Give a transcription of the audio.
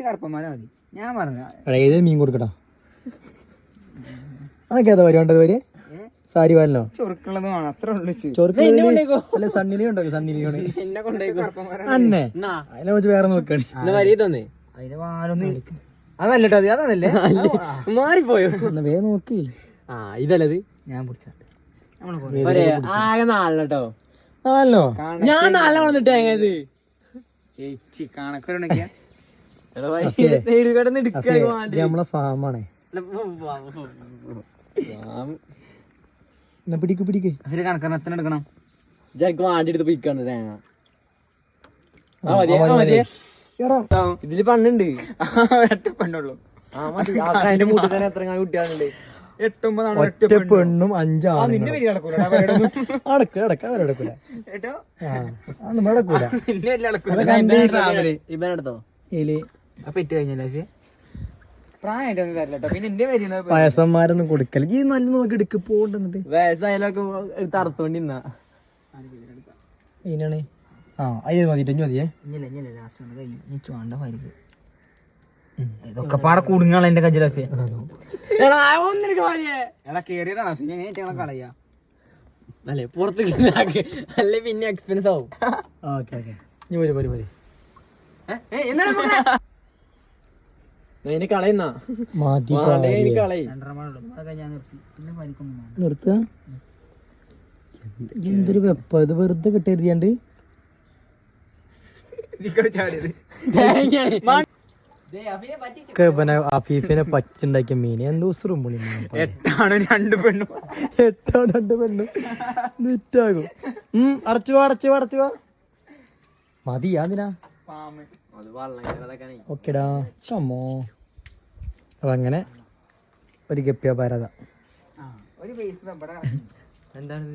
കറുപ്പന്മാരെ മതി ഞാൻ പറഞ്ഞു ഏത് മീൻ കൊടുക്കട്ടാ അതൊക്കെ ഏതാ വരുവാണ്ടത് വരെ സാരി വാലോ ചൊറുക്കുള്ളത് വേണം അത്ര ഉള്ളു അല്ല സണ്ണിലി ഉണ്ടോ സണ്ണിലി അന്നെ അതിനെ വെച്ച് വേറെ നോക്കണേ അതിന്റെ വാലൊന്നും അതല്ലട്ടോ അത് അതല്ലേ മാറിപ്പോയോ വേ നോക്കി ആ ഇതല്ലത് ഞാൻ പിടിച്ചാട്ട് ആകെ നാലെണ്ണോ നാലോ ഞാൻ നാളെ വന്നിട്ട് എങ്ങനെയത് കണക്കൊരുണ്ടെങ്കിയാ നമ്മളെ ഫാമാണേ പിടിക്ക് പിടിക്ക് ഒരു കണക്കാണ് എത്ര എടുക്കണം ജനക്ക് വാണ്ടി എടുത്ത് പിടിക്കാണ് തേങ്ങ ഇതില് പണ്ണുണ്ട് ഒറ്റ പെണ്ണുള്ളൂ അതിന്റെ മൂട്ടിൽ തന്നെ എത്ര കുട്ടികളുണ്ട് 8-9 ഒറ്റ പെണ്ണും 5 നിന്റെ പേര് കിടക്കൂല അവരെടുക്കൂല അതൊന്നും നടക്കൂല ഇവനെടുത്തോ അപ്പൊ ഇട്ട് കഴിഞ്ഞല്ലേ പ്രായമായിട്ടൊന്നും തരില്ലട്ടോ പിന്നെ എന്റെ പേര് വയസ്സന്മാരൊന്നും കൊടുക്കല ഈ നല്ല നോക്കി എടുക്ക് പോണ്ടെന്നിട്ട് വയസ്സായാലൊക്കെ തറുത്തോണ്ടി ഇതിനാണ് അതിന് മതി മതിയേ ഇതൊക്കെ പാടെ കൂടുങ്ങളെ എന്റെ കജിലൊക്കെ എടാ കേറിയതാണ് കളയാ അല്ലേ പുറത്തേക്ക് അല്ലേ പിന്നെ എക്സ്പെൻസ് ആവും ഓക്കെ ഓക്കെ ഇനി പോരി പോരി പോരി ഇനി കളയുന്ന മാറ്റി കളയും നിർത്തുക എന്തൊരു വെപ്പ ഇത് വെറുതെ കിട്ടരുതിയാണ്ട് അഫീഫിനെ പച്ചുണ്ടാക്കിയ മീൻ എന്തോ ഉസുറുമ്പുളി 8 2 പെണ്ണും 8 2 പെണ്ണും വിറ്റാകും അടച്ചു വാ മതി അതിനാ ഓക്കെടാ ചമ്മോ അപ്പൊ അങ്ങനെ ഒരു ഗപ്പിയ ഭാരത എന്താണ്